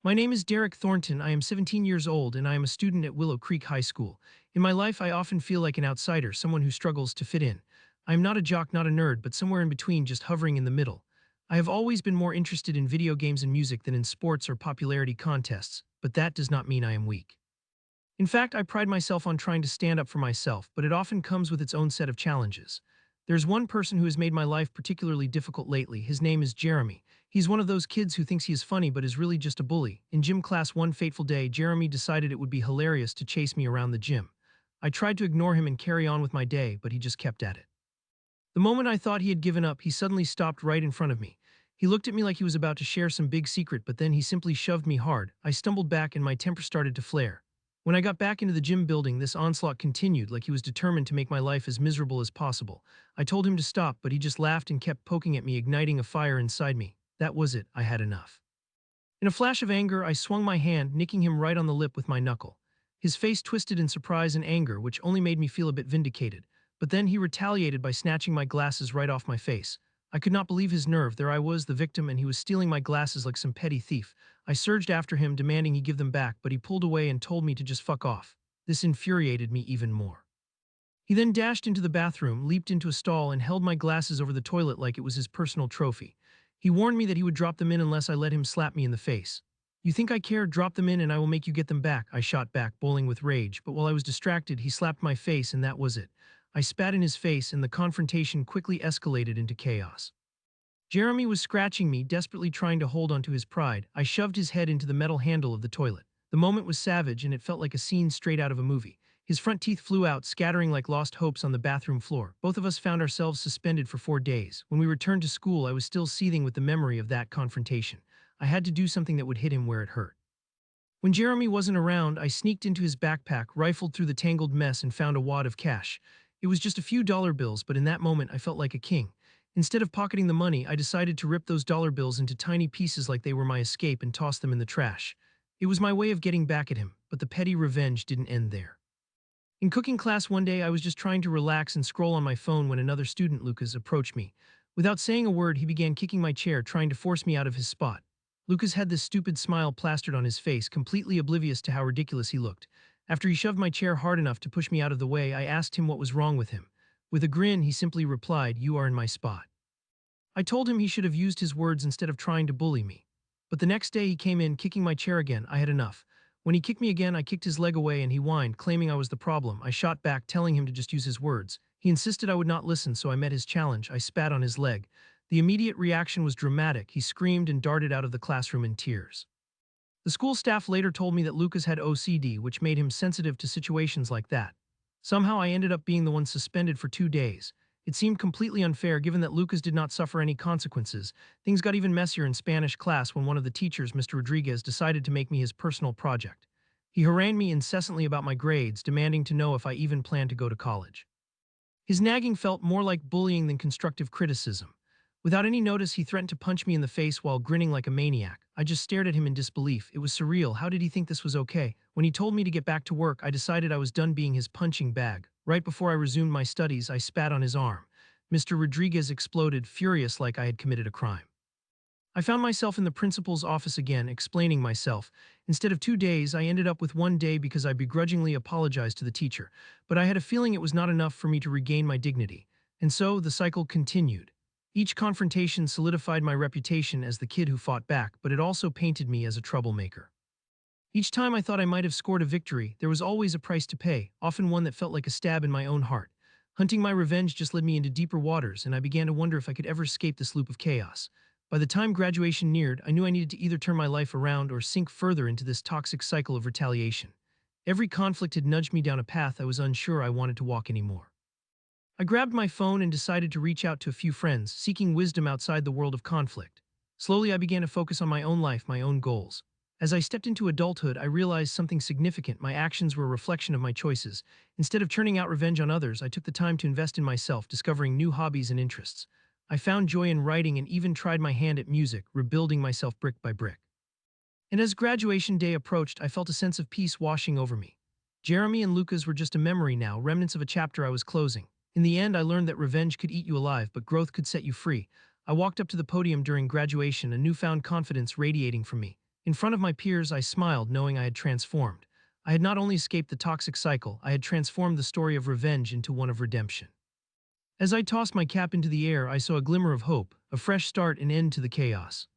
My name is Derek Thornton. I am 17 years old and I am a student at Willow Creek High School. In my life, I often feel like an outsider, someone who struggles to fit in. I am not a jock, not a nerd, but somewhere in between, just hovering in the middle. I have always been more interested in video games and music than in sports or popularity contests, but that does not mean I am weak. In fact, I pride myself on trying to stand up for myself, but it often comes with its own set of challenges. There's one person who has made my life particularly difficult lately. His name is Jeremy. He's one of those kids who thinks he is funny but is really just a bully. In gym class one fateful day, Jeremy decided it would be hilarious to chase me around the gym. I tried to ignore him and carry on with my day, but he just kept at it. The moment I thought he had given up, he suddenly stopped right in front of me. He looked at me like he was about to share some big secret, but then he simply shoved me hard. I stumbled back and my temper started to flare. When I got back into the gym building, this onslaught continued like he was determined to make my life as miserable as possible. I told him to stop, but he just laughed and kept poking at me, igniting a fire inside me. That was it. I had enough. In a flash of anger, I swung my hand, nicking him right on the lip with my knuckle. His face twisted in surprise and anger, which only made me feel a bit vindicated. But then he retaliated by snatching my glasses right off my face. I could not believe his nerve. There I was, the victim, and he was stealing my glasses like some petty thief. I surged after him, demanding he give them back, but he pulled away and told me to just fuck off. This infuriated me even more. He then dashed into the bathroom, leaped into a stall, and held my glasses over the toilet like it was his personal trophy. He warned me that he would drop them in unless I let him slap me in the face. You think I care? Drop them in and I will make you get them back, I shot back, boiling with rage, but while I was distracted, he slapped my face and that was it. I spat in his face and the confrontation quickly escalated into chaos. Jeremy was scratching me, desperately trying to hold onto his pride. I shoved his head into the metal handle of the toilet. The moment was savage and it felt like a scene straight out of a movie. His front teeth flew out, scattering like lost hopes on the bathroom floor. Both of us found ourselves suspended for 4 days. When we returned to school, I was still seething with the memory of that confrontation. I had to do something that would hit him where it hurt. When Jeremy wasn't around, I sneaked into his backpack, rifled through the tangled mess, and found a wad of cash. It was just a few dollar bills, but in that moment I felt like a king. Instead of pocketing the money, I decided to rip those dollar bills into tiny pieces like they were my escape and toss them in the trash. It was my way of getting back at him, but the petty revenge didn't end there. In cooking class one day, I was just trying to relax and scroll on my phone when another student, Lucas, approached me. Without saying a word, he began kicking my chair, trying to force me out of his spot. Lucas had this stupid smile plastered on his face, completely oblivious to how ridiculous he looked. After he shoved my chair hard enough to push me out of the way, I asked him what was wrong with him. With a grin, he simply replied, "You are in my spot." I told him he should have used his words instead of trying to bully me. But the next day he came in, kicking my chair again. I had enough. When he kicked me again, I kicked his leg away and he whined, claiming I was the problem. I shot back, telling him to just use his words. He insisted I would not listen, so I met his challenge. I spat on his leg. The immediate reaction was dramatic. He screamed and darted out of the classroom in tears. The school staff later told me that Lucas had OCD, which made him sensitive to situations like that. Somehow I ended up being the one suspended for 2 days. It seemed completely unfair given that Lucas did not suffer any consequences. Things got even messier in Spanish class when one of the teachers, Mr. Rodriguez, decided to make me his personal project. He harangued me incessantly about my grades, demanding to know if I even planned to go to college. His nagging felt more like bullying than constructive criticism. Without any notice, he threatened to punch me in the face while grinning like a maniac. I just stared at him in disbelief. It was surreal. How did he think this was okay? When he told me to get back to work, I decided I was done being his punching bag. Right before I resumed my studies, I spat on his arm. Mr. Rodriguez exploded, furious like I had committed a crime. I found myself in the principal's office again, explaining myself. Instead of 2 days, I ended up with 1 day because I begrudgingly apologized to the teacher. But I had a feeling it was not enough for me to regain my dignity. And so the cycle continued. Each confrontation solidified my reputation as the kid who fought back, but it also painted me as a troublemaker. Each time I thought I might have scored a victory, there was always a price to pay, often one that felt like a stab in my own heart. Hunting my revenge just led me into deeper waters, and I began to wonder if I could ever escape this loop of chaos. By the time graduation neared, I knew I needed to either turn my life around or sink further into this toxic cycle of retaliation. Every conflict had nudged me down a path I was unsure I wanted to walk anymore. I grabbed my phone and decided to reach out to a few friends, seeking wisdom outside the world of conflict. Slowly, I began to focus on my own life, my own goals. As I stepped into adulthood, I realized something significant. My actions were a reflection of my choices. Instead of churning out revenge on others, I took the time to invest in myself, discovering new hobbies and interests. I found joy in writing and even tried my hand at music, rebuilding myself brick by brick. And as graduation day approached, I felt a sense of peace washing over me. Jeremy and Lucas were just a memory now, remnants of a chapter I was closing. In the end, I learned that revenge could eat you alive, but growth could set you free. I walked up to the podium during graduation, a newfound confidence radiating from me. In front of my peers, I smiled, knowing I had transformed. I had not only escaped the toxic cycle, I had transformed the story of revenge into one of redemption. As I tossed my cap into the air, I saw a glimmer of hope, a fresh start and end to the chaos.